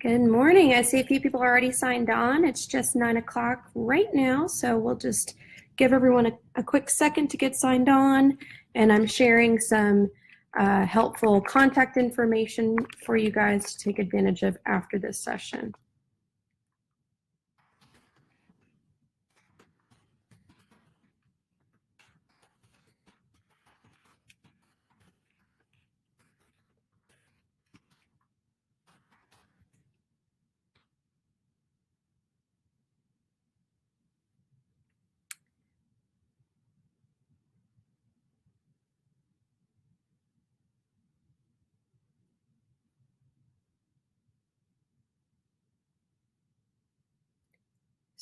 Good morning. I see a few people are already signed on. It's just 9 o'clock right now, so we'll just give everyone a quick second to get signed on. And I'm sharing some helpful contact information for you guys to take advantage of after this session.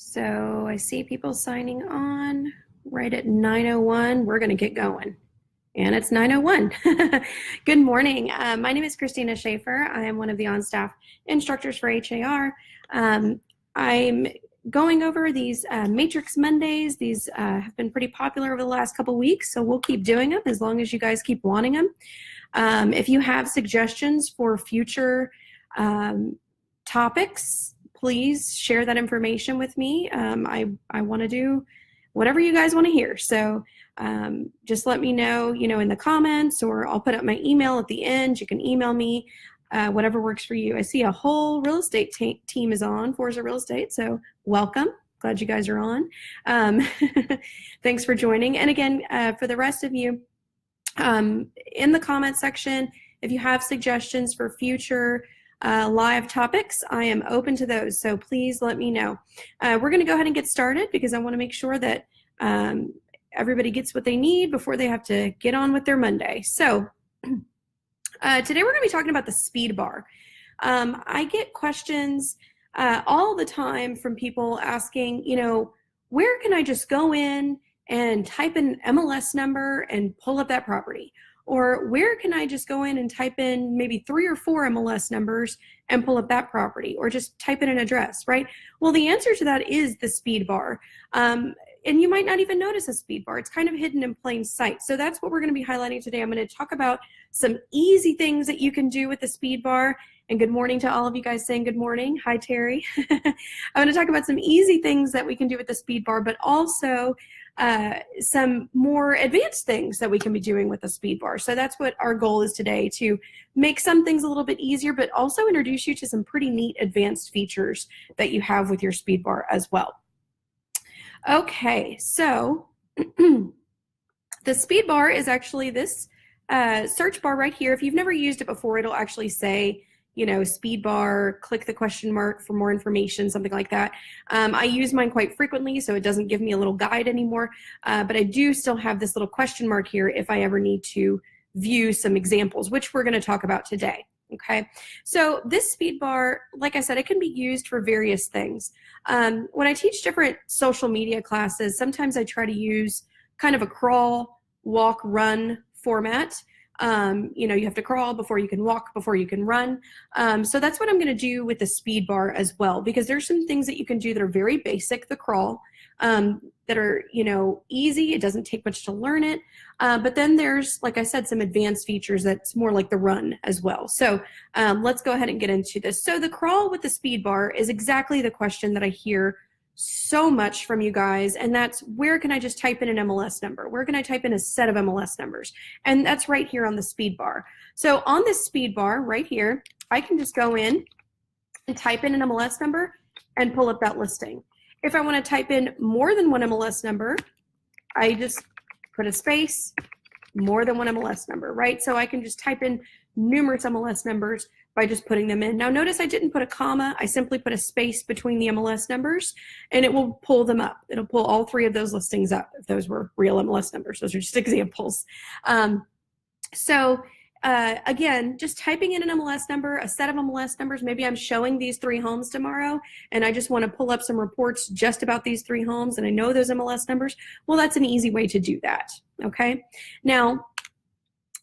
So I see people signing on right at 9:01. We're going to get going. And it's 9:01. Good morning. My name is Christina Schaefer. I am one of the on-staff instructors for HAR. I'm going over these Matrix Mondays. These have been pretty popular over the last couple weeks, so we'll keep doing them as long as you guys keep wanting them. If you have suggestions for future topics, please share that information with me. I want to do whatever you guys want to hear. So just let me know, in the comments, or I'll put up my email at the end. You can email me, whatever works for you. I see a whole real estate team is on, Forza Real Estate, so welcome. Glad you guys are on. Thanks for joining. And again, for the rest of you, in the comment section, if you have suggestions for future live topics, I am open to those, so please let me know. We're going to go ahead and get started because I want to make sure that everybody gets what they need before they have to get on with their Monday. So today we're going to be talking about the speed bar. I get questions all the time from people asking, where can I just go in and type in MLS number and pull up that property? Or where can I just go in and type in maybe 3 or 4 MLS numbers and pull up that property, or just type in an address, right? Well, the answer to that is the speed bar. And you might not even notice a speed bar. It's kind of hidden in plain sight. So that's what we're going to be highlighting today. I'm going to talk about some easy things that you can do with the speed bar. And good morning to all of you guys saying good morning. Hi, Terry. I'm going to talk about some easy things that we can do with the speed bar, but also some more advanced things that we can be doing with the speed bar. So that's what our goal is today, to make some things a little bit easier, but also introduce you to some pretty neat advanced features that you have with your speed bar as well. Okay, so the speed bar is actually this search bar right here. If you've never used it before, it'll actually say, speed bar, click the question mark for more information, something like that. I use mine quite frequently, so it doesn't give me a little guide anymore, but I do still have this little question mark here if I ever need to view some examples, which we're going to talk about today. Okay, so this speed bar, like I said, it can be used for various things. When I teach different social media classes, sometimes I try to use kind of a crawl, walk, run format. You have to crawl before you can walk, before you can run. So that's what I'm going to do with the speed bar as well, because there's some things that you can do that are very basic, the crawl, that are, easy. It doesn't take much to learn it. But then there's, like I said, some advanced features that's more like the run as well. So let's go ahead and get into this. So the crawl with the speed bar is exactly the question that I hear so much from you guys, and that's, where can I just type in an MLS number? Where can I type in a set of MLS numbers? And that's right here on the speed bar. So on this speed bar right here, I can just go in and type in an MLS number and pull up that listing. If I want to type in more than one MLS number, I just put a space, more than one MLS number, right? So I can just type in numerous MLS numbers by just putting them in. Now notice I didn't put a comma, I simply put a space between the MLS numbers, and it will pull them up. It'll pull all 3 of those listings up if those were real MLS numbers. Those are just examples. Again, just typing in an MLS number, a set of MLS numbers. Maybe I'm showing these 3 homes tomorrow and I just want to pull up some reports just about these 3 homes and I know those MLS numbers. Well, that's an easy way to do that. Okay. Now,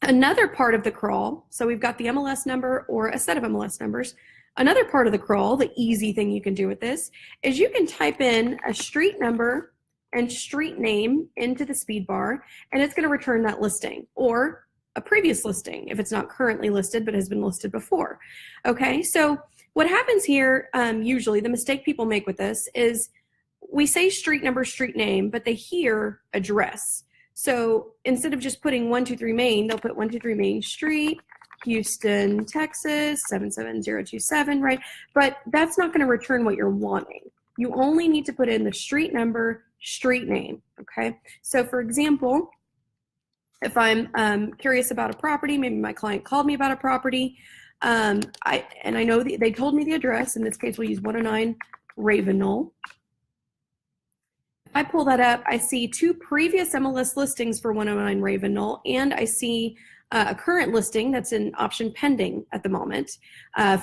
another part of the crawl, so we've got the MLS number or a set of MLS numbers. Another part of the crawl, the easy thing you can do with this, is you can type in a street number and street name into the speed bar, and it's going to return that listing, or a previous listing if it's not currently listed but has been listed before. Okay, so what happens here, usually the mistake people make with this is we say street number, street name, but they hear address. So instead of just putting 123 Main, they'll put 123 Main Street, Houston, Texas, 77027, right? But that's not going to return what you're wanting. You only need to put in the street number, street name, okay? So for example, if I'm curious about a property, maybe my client called me about a property, I know they told me the address. In this case, we'll use 109 Ravenel. If I pull that up, I see 2 previous MLS listings for 109 Ravenel, and I see a current listing that's in option pending at the moment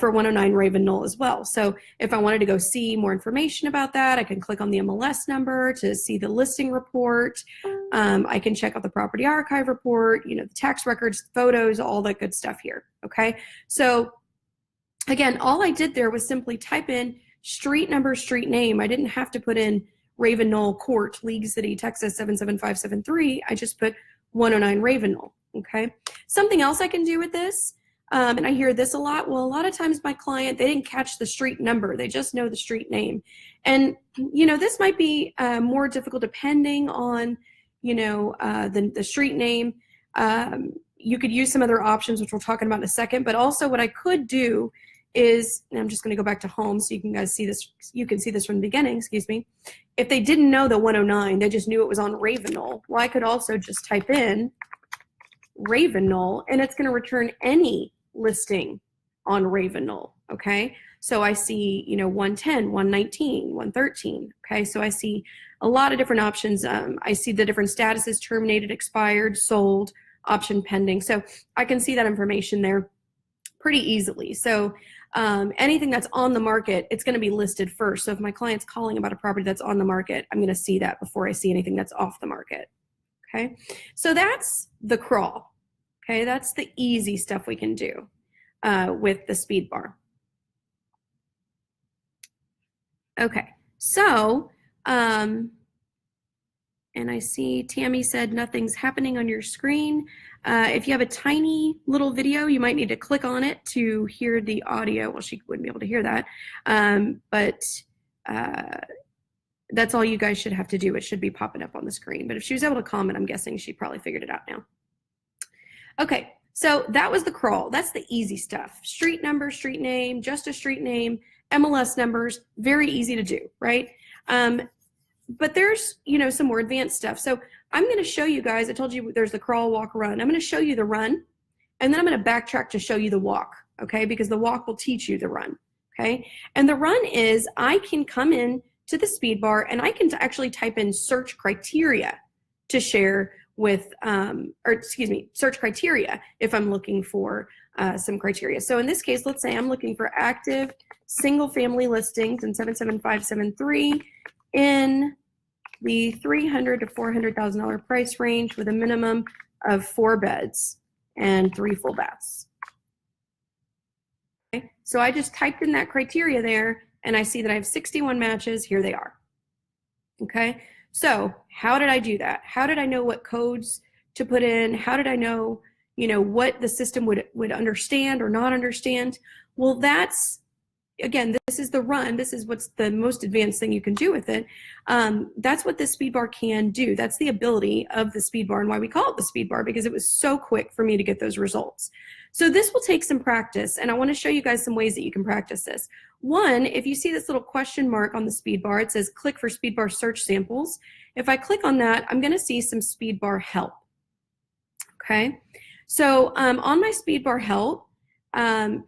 for 109 Ravenel as well. So if I wanted to go see more information about that, I can click on the MLS number to see the listing report. I can check out the property archive report, you know, the tax records, photos, all that good stuff here, okay? So again, all I did there was simply type in street number, street name. I didn't have to put in Ravenel Court, League City, Texas 77573. I just put 109 Ravenel, okay? Something else I can do with this, and I hear this a lot, well, a lot of times my client, they didn't catch the street number, they just know the street name. And, you know, this might be more difficult depending on, you know, the street name. You could use some other options, which we'll talk about in a second, but also what I could do is, and I'm just gonna go back to home so you can guys see this, you can see this from the beginning, excuse me. If they didn't know the 109, they just knew it was on Ravenel, well, I could also just type in Ravenel and it's gonna return any listing on Ravenel, okay? So I see, you know, 110, 119, 113, okay? So I see a lot of different options. I see the different statuses: terminated, expired, sold, option pending. So I can see that information there pretty easily. So anything that's on the market, it's going to be listed first. So if my client's calling about a property that's on the market, I'm going to see that before I see anything that's off the market. Okay, so that's the crawl. Okay, that's the easy stuff we can do with the Speedbar. Okay, so and I see Tammy said nothing's happening on your screen. If you have a tiny little video, you might need to click on it to hear the audio. Well, she wouldn't be able to hear that, but that's all you guys should have to do. It should be popping up on the screen. But if she was able to comment, I'm guessing she probably figured it out now. Okay, so that was the crawl. That's the easy stuff. Street number, street name, just a street name, MLS numbers, very easy to do, right? But there's, you know, some more advanced stuff. So I'm going to show you guys, I told you there's the crawl, walk, run. I'm going to show you the run, and then I'm going to backtrack to show you the walk, okay? Because the walk will teach you the run, okay? And the run is I can come in to the Speedbar and I can actually type in search criteria to share with, search criteria if I'm looking for some criteria. So in this case, let's say I'm looking for active single family listings in 77573 in the $300,000 to $400,000 price range with a minimum of 4 beds and 3 full baths. Okay, so I just typed in that criteria there and I see that I have 61 matches. Here they are. Okay, so how did I do that? How did I know what codes to put in? How did I know, you know, what the system would understand or not understand? Well, that's, again, this is the run. This is what's the most advanced thing you can do with it. That's what the Speedbar can do. That's the ability of the Speedbar and why we call it the Speedbar, because it was so quick for me to get those results. So this will take some practice, and I want to show you guys some ways that you can practice this. One, if you see this little question mark on the Speedbar, it says click for Speedbar search samples. If I click on that, I'm going to see some Speedbar help. Okay, so on my Speedbar help,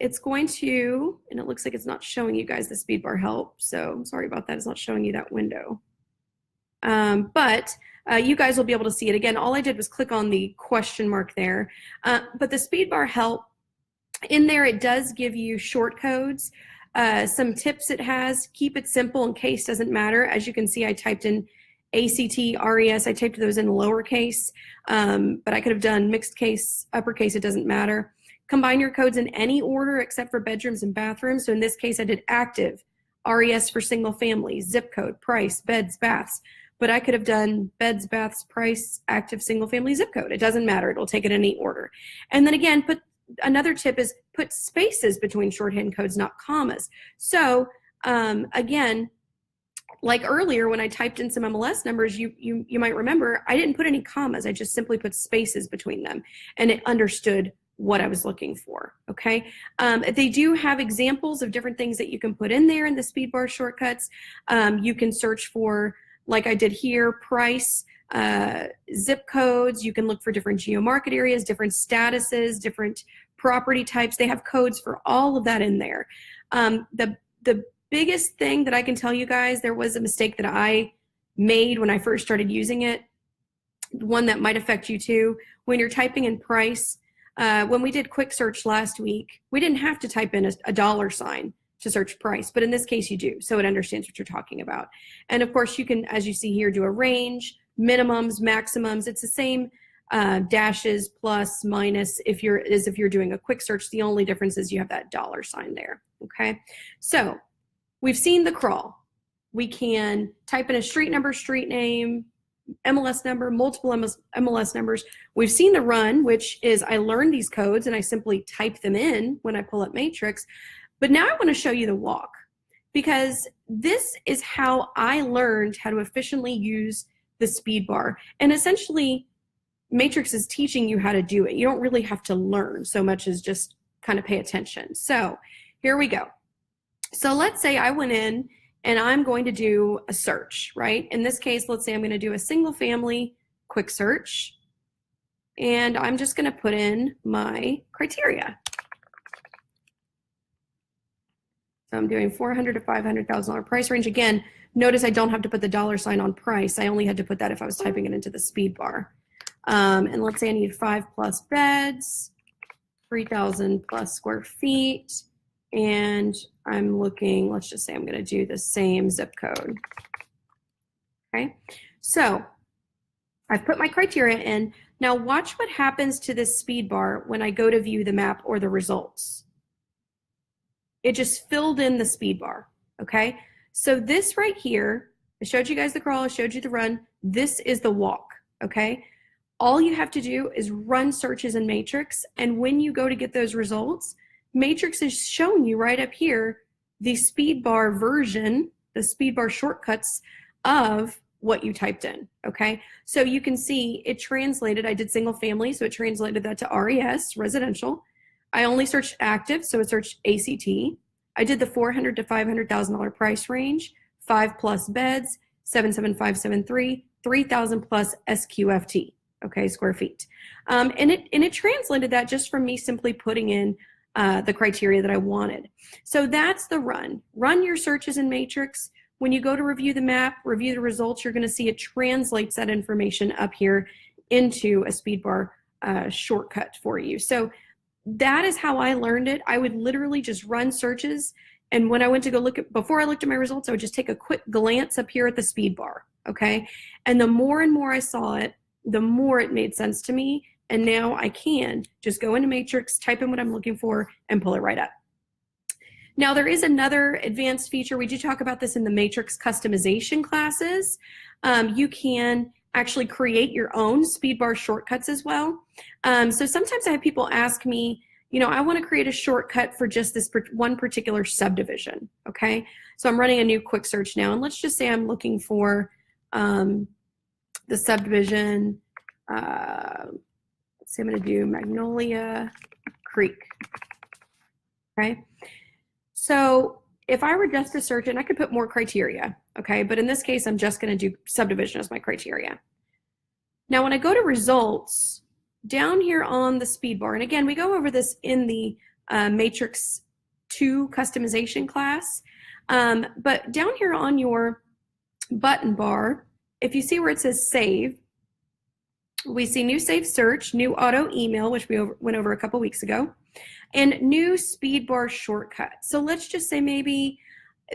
it's going to, and it looks like it's not showing you guys the Speedbar help, so I'm sorry about that. It's not showing you that window. But you guys will be able to see it. Again, all I did was click on the question mark there. But the Speedbar help, in there it does give you short codes, some tips it has. Keep it simple and case doesn't matter. As you can see, I typed in ACT, RES, I typed those in lowercase, but I could have done mixed case, uppercase, it doesn't matter. Combine your codes in any order except for bedrooms and bathrooms. So in this case, I did active, RES for single family, zip code, price, beds, baths. But I could have done beds, baths, price, active, single family, zip code. It doesn't matter. It'll take it in any order. And then again, put another tip is put spaces between shorthand codes, not commas. So again, like earlier when I typed in some MLS numbers, you might remember I didn't put any commas. I just simply put spaces between them, and it understood what I was looking for, okay? They do have examples of different things that you can put in there in the Speedbar shortcuts. You can search for, like I did here, price, zip codes. You can look for different geo-market areas, different statuses, different property types. They have codes for all of that in there. The biggest thing that I can tell you guys, there was a mistake that I made when I first started using it, one that might affect you too. When you're typing in price, when we did quick search last week, we didn't have to type in a dollar sign to search price, but in this case you do, so it understands what you're talking about. And of course you can, as you see here, do a range, minimums, maximums. It's the same dashes, plus, minus, if you're doing a quick search. The only difference is you have that dollar sign there, okay? So we've seen the crawl. We can type in a street number, street name, MLS number, multiple MLS numbers. We've seen the run, which is I learn these codes and I simply type them in when I pull up Matrix. But now I want to show you the walk, because this is how I learned how to efficiently use the speed bar. And essentially, Matrix is teaching you how to do it. You don't really have to learn so much as just kind of pay attention. So here we go. So let's say I went in and I'm going to do a search, right? In this case, let's say I'm going to do a single family quick search, and I'm just going to put in my criteria. So I'm doing $400,000 to $500,000 price range. Again, notice I don't have to put the dollar sign on price. I only had to put that if I was typing it into the speed bar. And let's say I need 5+ beds, 3,000+ square feet, and I'm looking, let's just say I'm going to do the same zip code. Okay, so I've put my criteria in. Now watch what happens to this speed bar when I go to view the map or the results. It just filled in the speed bar, okay? So this right here, I showed you guys the crawl, I showed you the run. This is the walk, okay? All you have to do is run searches in Matrix, and when you go to get those results, Matrix is showing you right up here the speed bar version, the speed bar shortcuts of what you typed in, okay? So you can see it translated. I did single family, so it translated that to RES, residential. I only searched active, so it searched ACT. I did the $400,000 to $500,000 price range, 5+ beds, 77573, 3,000+ SQFT, okay, square feet. And it translated that just from me simply putting in the criteria that I wanted. So that's the run. Run your searches in Matrix. When you go to review the map, review the results, you're going to see it translates that information up here into a speed bar shortcut for you. So that is how I learned it. I would literally just run searches, and when I went to go look at, before I looked at my results, I would just take a quick glance up here at the speed bar, okay? And the more and more I saw it, the more it made sense to me, and now I can just go into Matrix, type in what I'm looking for, and pull it right up. Now there is another advanced feature. We do talk about this in the Matrix customization classes. You can actually create your own speed bar shortcuts as well. So sometimes I have people ask me, you know, I want to create a shortcut for just this one particular subdivision, okay? So I'm running a new quick search now, and let's just say I'm looking for the subdivision, let's see, I'm going to do Magnolia Creek, okay? So if I were just to search, and I could put more criteria, okay, but in this case, I'm just going to do subdivision as my criteria. Now, when I go to results, down here on the speed bar, and again, we go over this in the Matrix 2 customization class, but down here on your button bar, if you see where it says save, we see new save search, new auto email, which we went over a couple weeks ago, and new speed bar shortcut. So let's just say maybe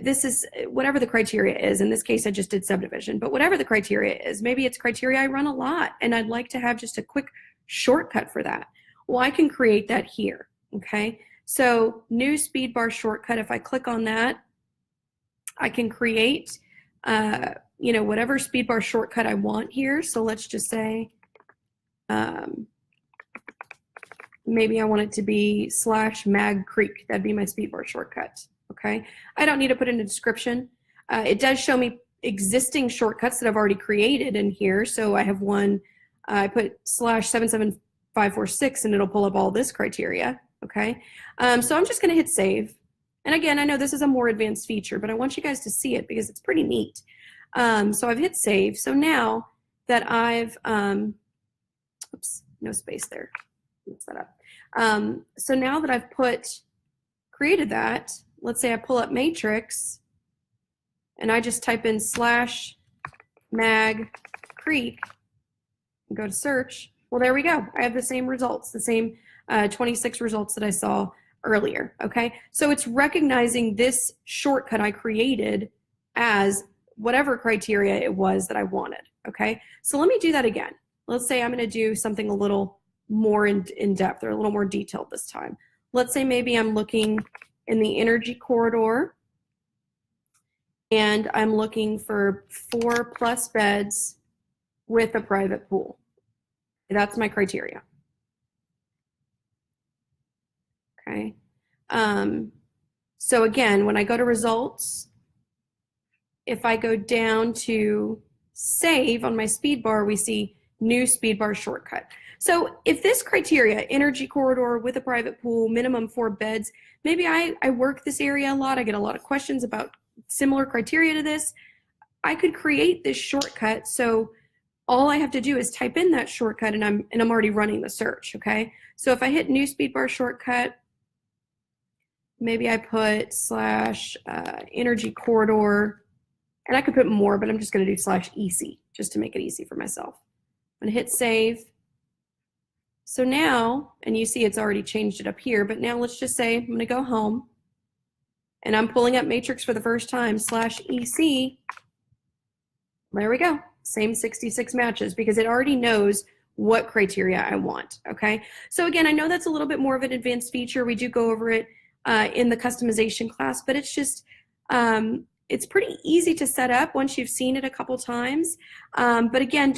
this is whatever the criteria is. In this case, I just did subdivision, but whatever the criteria is, maybe it's criteria I run a lot and I'd like to have just a quick shortcut for that. Well, I can create that here, okay? So new speed bar shortcut, if I click on that, I can create, you know, whatever speed bar shortcut I want here. So let's just say, maybe I want it to be /Mag Creek. That'd be my Speedbar shortcut. Okay. I don't need to put in a description. It does show me existing shortcuts that I've already created in here. So I have one, I put /77546 and it'll pull up all this criteria. Okay. So I'm just going to hit save. And again, I know this is a more advanced feature, but I want you guys to see it because it's pretty neat. So I've hit save. So now that I've, oops, no space there. Mix that up. So now that I've created that, let's say I pull up matrix and I just type in /Mag Creek and go to search. Well, there we go. I have the same results, the same 26 results that I saw earlier. Okay. So it's recognizing this shortcut I created as whatever criteria it was that I wanted. Okay. So let me do that again. Let's say I'm going to do something a little more in depth or a little more detailed this time. Let's say maybe I'm looking in the energy corridor and I'm looking for 4+ beds with a private pool. That's my criteria. Okay. So again, when I go to results, if I go down to save on my Speedbar, we see new Speedbar shortcut. So if this criteria, energy corridor with a private pool, minimum 4 beds, maybe I work this area a lot, I get a lot of questions about similar criteria to this, I could create this shortcut. So all I have to do is type in that shortcut and I'm already running the search, okay? So if I hit new Speedbar shortcut, maybe I put /energy corridor, and I could put more, but I'm just gonna do /EC just to make it easy for myself. I'm gonna hit save. So now, and you see it's already changed it up here, but now let's just say I'm gonna go home and I'm pulling up matrix for the first time, /EC. There we go, same 66 matches because it already knows what criteria I want, okay? So again, I know that's a little bit more of an advanced feature. We do go over it in the customization class, but it's just, it's pretty easy to set up once you've seen it a couple times. But again,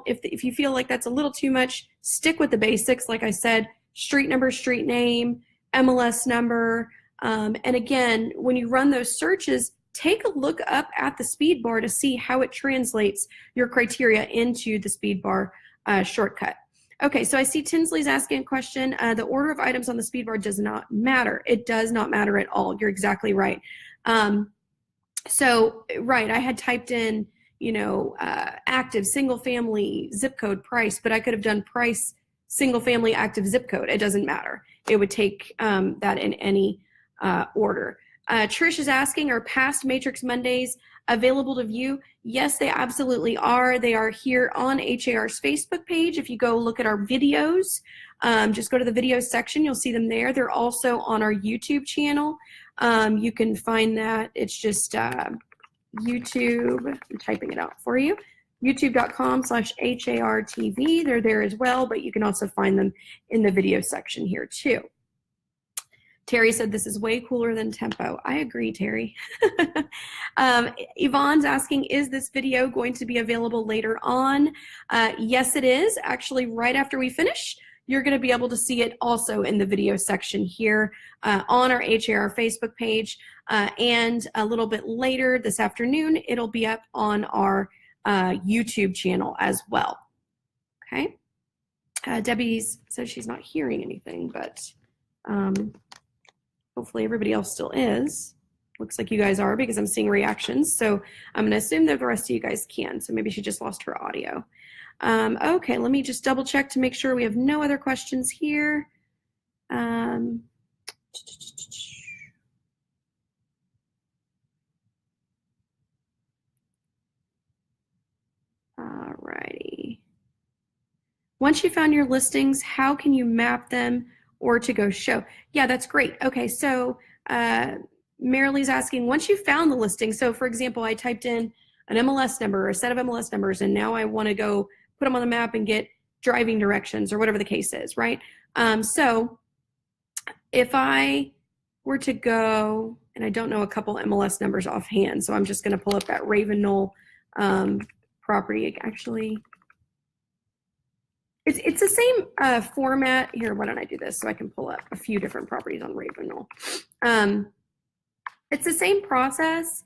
if you feel like that's a little too much, stick with the basics. Like I said, street number, street name, MLS number. And again, when you run those searches, take a look up at the Speedbar to see how it translates your criteria into the Speedbar shortcut. Okay, so I see Tinsley's asking a question. The order of items on the Speedbar does not matter. It does not matter at all. You're exactly right. So, right, I had typed in, active, single family, zip code, price, but I could have done price, single family, active, zip code. It doesn't matter. It would take that in any order. Trish is asking, are past Matrix Mondays available to view? Yes, they absolutely are. They are here on HAR's Facebook page. If you go look at our videos, just go to the videos section. You'll see them there. They're also on our YouTube channel. You can find that. It's just YouTube. I'm typing it out for you. youtube.com/HARTV. They're there as well, but you can also find them in the video section here too. Terry said this is way cooler than Tempo. I agree, Terry. Yvonne's asking, is this video going to be available later on? Yes, it is. Actually, right after we finish, you're going to be able to see it also in the video section here on our HAR Facebook page. And a little bit later this afternoon, it'll be up on our YouTube channel as well. Okay. Debbie says she's not hearing anything, but hopefully everybody else still is. Looks like you guys are because I'm seeing reactions. So I'm going to assume that the rest of you guys can. So maybe she just lost her audio. Okay, let me just double check to make sure we have no other questions here. Alrighty. Once you found your listings, how can you map them or to go show? Yeah, that's great. Okay, so Marilee's asking, once you found the listing, so for example, I typed in an MLS number or a set of MLS numbers, and now I want to go put them on the map and get driving directions or whatever the case is, right? So if I were to go, and I don't know a couple MLS numbers offhand, so I'm just going to pull up that Raven Knoll property. Actually, It's the same format. Here, why don't I do this so I can pull up a few different properties on Ravenel. It's the same process,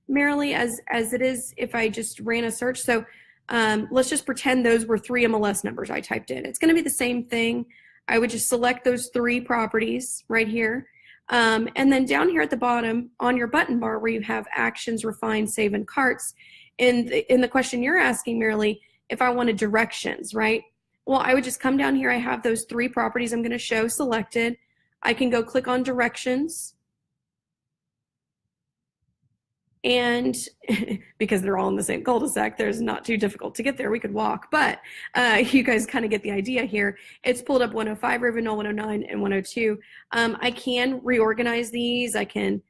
merely as it is if I just ran a search. So let's just pretend those were 3 MLS numbers I typed in. It's going to be the same thing. I would just select those 3 properties right here. And then down here at the bottom on your button bar where you have actions, refine, save, and carts, in the question you're asking, merely, if I wanted directions, right? Well, I would just come down here. I have those 3 properties I'm going to show selected. I can go click on directions. And because they're all in the same cul-de-sac, there's not too difficult to get there. We could walk, but you guys kind of get the idea here. It's pulled up 105 Ravenel, 109, and 102. I can reorganize these. I can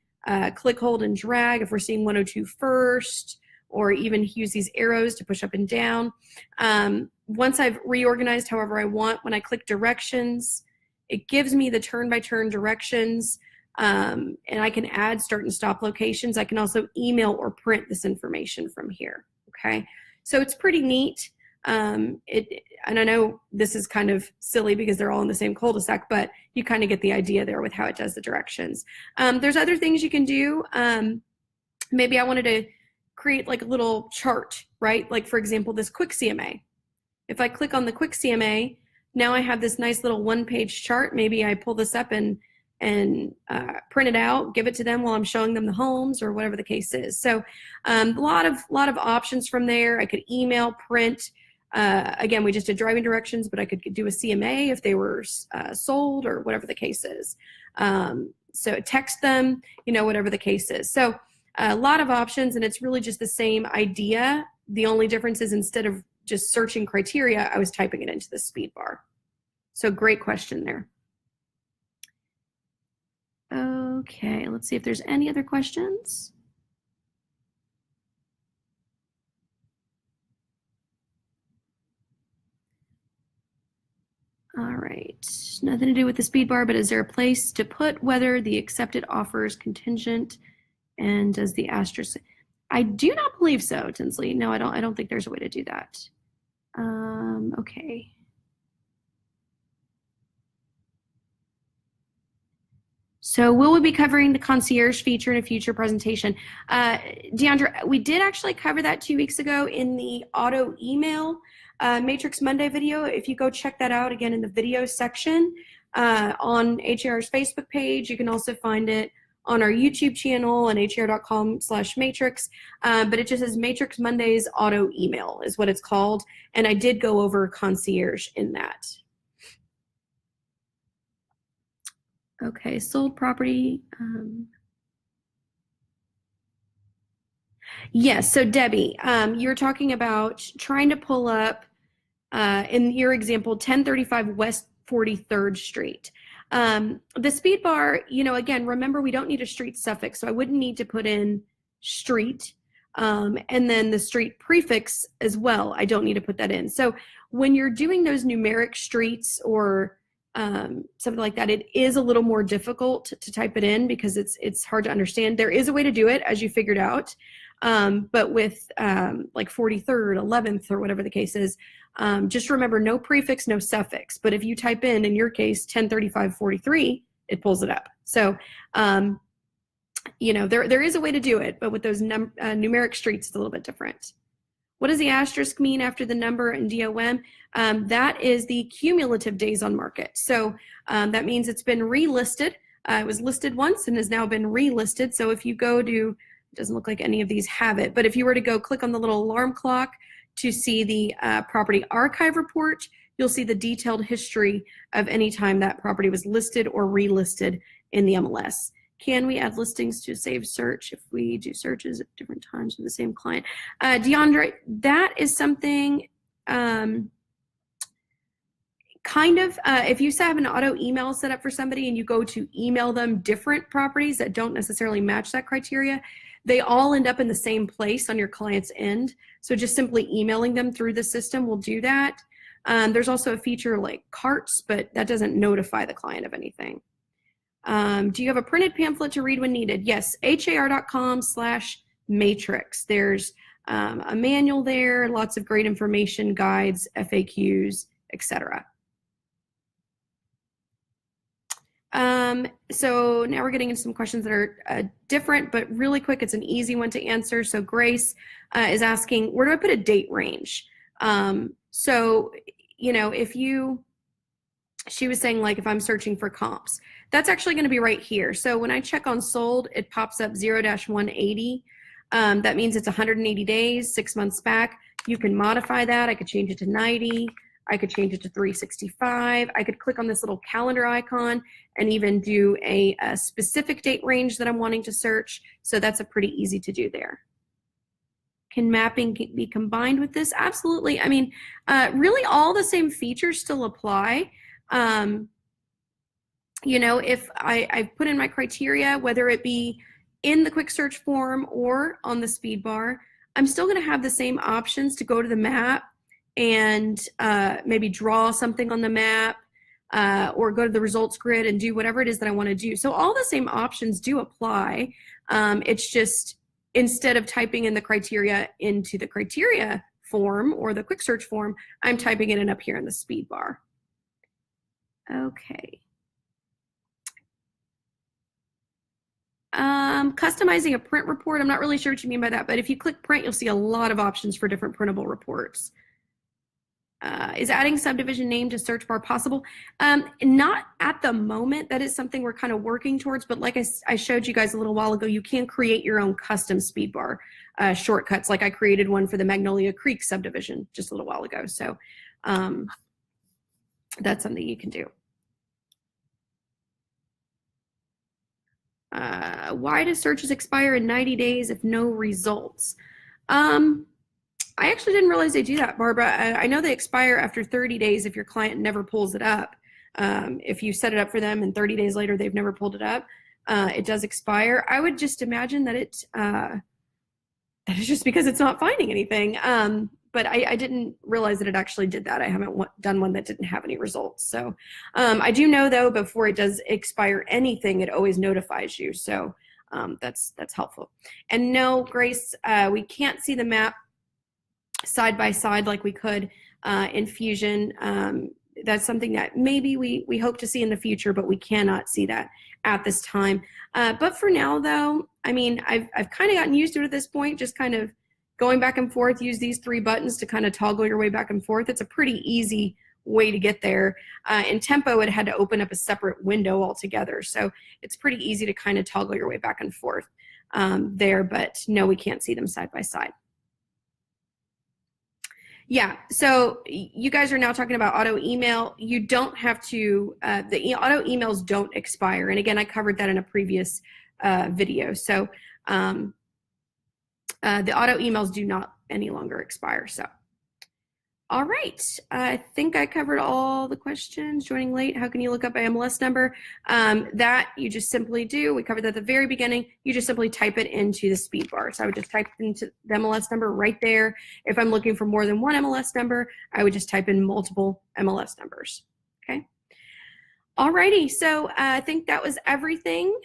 click, hold, and drag if we're seeing 102 first, or even use these arrows to push up and down. Once I've reorganized however I want, when I click directions, it gives me the turn-by-turn directions. And I can add start and stop locations. I can also email or print this information from here. Okay, so it's pretty neat. And I know this is kind of silly because they're all in the same cul-de-sac, but you kind of get the idea there with how it does the directions. There's other things you can do. Maybe I wanted to create like a little chart, right? Like for example, this quick CMA. If I click on the quick CMA, now I have this nice little 1-page chart. Maybe I pull this up and print it out, give it to them while I'm showing them the homes or whatever the case is. So a lot of options from there. I could email, print. Again, we just did driving directions, but I could do a CMA if they were sold or whatever the case is. So text them, whatever the case is. So a lot of options, and it's really just the same idea. The only difference is instead of just searching criteria, I was typing it into the speed bar. So great question there. Okay, let's see if there's any other questions. All right, nothing to do with the speed bar, but is there a place to put whether the accepted offer is contingent, and does the asterisk? I do not believe so, Tinsley. No, I don't think there's a way to do that. Okay. So will we be covering the concierge feature in a future presentation? Deandra, we did actually cover that 2 weeks ago in the auto email Matrix Monday video. If you go check that out again in the video section on HAR's Facebook page, you can also find it on our YouTube channel and har.com/matrix, but it just says Matrix Mondays auto email is what it's called. And I did go over concierge in that. Okay, sold property. Yes, so Debbie, you're talking about trying to pull up, in your example, 1035 West 43rd Street. The speed bar, again, remember we don't need a street suffix, so I wouldn't need to put in street. And then the street prefix as well, I don't need to put that in. So when you're doing those numeric streets or something like that, it is a little more difficult to type it in because it's hard to understand. There is a way to do it, as you figured out, but with like 43rd, 11th, or whatever the case is, just remember no prefix, no suffix. But if you type in your case, 103543, it pulls it up. So there is a way to do it, but with those numeric streets, it's a little bit different. What does the asterisk mean after the number in DOM? That is the cumulative days on market. So that means it's been relisted. It was listed once and has now been relisted. So if you go to, it doesn't look like any of these have it, but if you were to go click on the little alarm clock to see the property archive report, you'll see the detailed history of any time that property was listed or relisted in the MLS. Can we add listings to save search if we do searches at different times with the same client? Deandra, that is something if you have an auto email set up for somebody and you go to email them different properties that don't necessarily match that criteria, they all end up in the same place on your client's end. So just simply emailing them through the system will do that. There's also a feature like carts, but that doesn't notify the client of anything. Do you have a printed pamphlet to read when needed? Yes, har.com/matrix. There's a manual there, lots of great information, guides, FAQs, etc. So now we're getting into some questions that are different, but really quick. It's an easy one to answer. So Grace is asking, where do I put a date range? So, you know, she was saying, like, if I'm searching for comps, that's actually going to be right here. So when I check on sold, it pops up 0-180. That means it's 180 days, 6 months back. You can modify that. I could change it to 90. I could change it to 365. I could click on this little calendar icon and even do a specific date range that I'm wanting to search. So that's a pretty easy to do there. Can mapping be combined with this? Absolutely. I mean, really all the same features still apply. You know, if I put in my criteria, whether it be in the quick search form or on the Speedbar, I'm still going to have the same options to go to the map and maybe draw something on the map or go to the results grid and do whatever it is that I want to do. So all the same options do apply. It's just instead of typing in the criteria into the criteria form or the quick search form, I'm typing it in up here in the Speedbar. Okay. Customizing a print report. I'm not really sure what you mean by that, but if you click print, you'll see a lot of options for different printable reports. Is adding subdivision name to search bar possible? Not at the moment. That is something we're kind of working towards, but like I showed you guys a little while ago, you can create your own custom Speedbar shortcuts. Like I created one for the Magnolia Creek subdivision just a little while ago. So that's something you can do. Why do searches expire in 90 days if no results? I actually didn't realize they do that, Barbara. I know they expire after 30 days if your client never pulls it up. If you set it up for them and 30 days later they've never pulled it up, it does expire. I would just imagine that that is just because it's not finding anything. But I didn't realize that it actually did that. I haven't done one that didn't have any results. So I do know, though, before it does expire anything, it always notifies you. So that's helpful. And no, Grace, we can't see the map side by side like we could in Fusion. That's something that maybe we hope to see in the future, but we cannot see that at this time. But for now, though, I mean, I've kind of gotten used to it at this point, just kind of going back and forth, use these 3 buttons to kind of toggle your way back and forth. It's a pretty easy way to get there. In Tempo, it had to open up a separate window altogether. So it's pretty easy to kind of toggle your way back and forth there, but no, we can't see them side by side. Yeah, so you guys are now talking about auto email. You don't have to, the auto emails don't expire. And again, I covered that in a previous video. So the auto emails do not any longer expire. So, all right, I think I covered all the questions. Joining late, how can you look up my MLS number? That you just simply do. We covered that at the very beginning. You just simply type it into the Speedbar. So I would just type into the MLS number right there. If I'm looking for more than one MLS number, I would just type in multiple MLS numbers. Okay. All righty. So I think that was everything.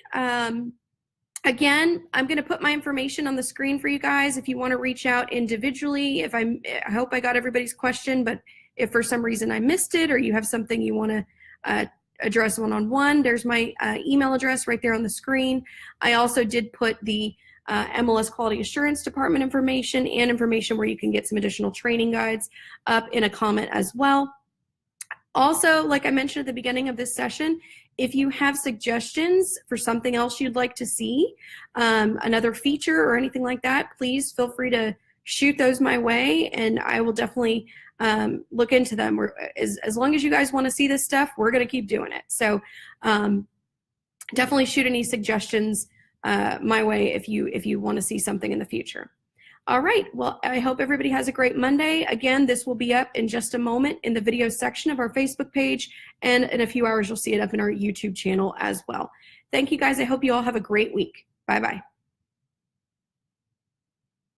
Again, I'm going to put my information on the screen for you guys if you want to reach out individually. I hope I got everybody's question, but if for some reason I missed it or you have something you want to address one-on-one, there's my email address right there on the screen. I also did put the MLS Quality Assurance Department information and information where you can get some additional training guides up in a comment as well. Also, like I mentioned at the beginning of this session, if you have suggestions for something else you'd like to see, another feature or anything like that, please feel free to shoot those my way, and I will definitely look into them. As long as you guys want to see this stuff, we're going to keep doing it. So definitely shoot any suggestions my way if you want to see something in the future. All right, well, I hope everybody has a great Monday. Again, this will be up in just a moment in the video section of our Facebook page, and in a few hours, you'll see it up in our YouTube channel as well. Thank you, guys. I hope you all have a great week. Bye-bye.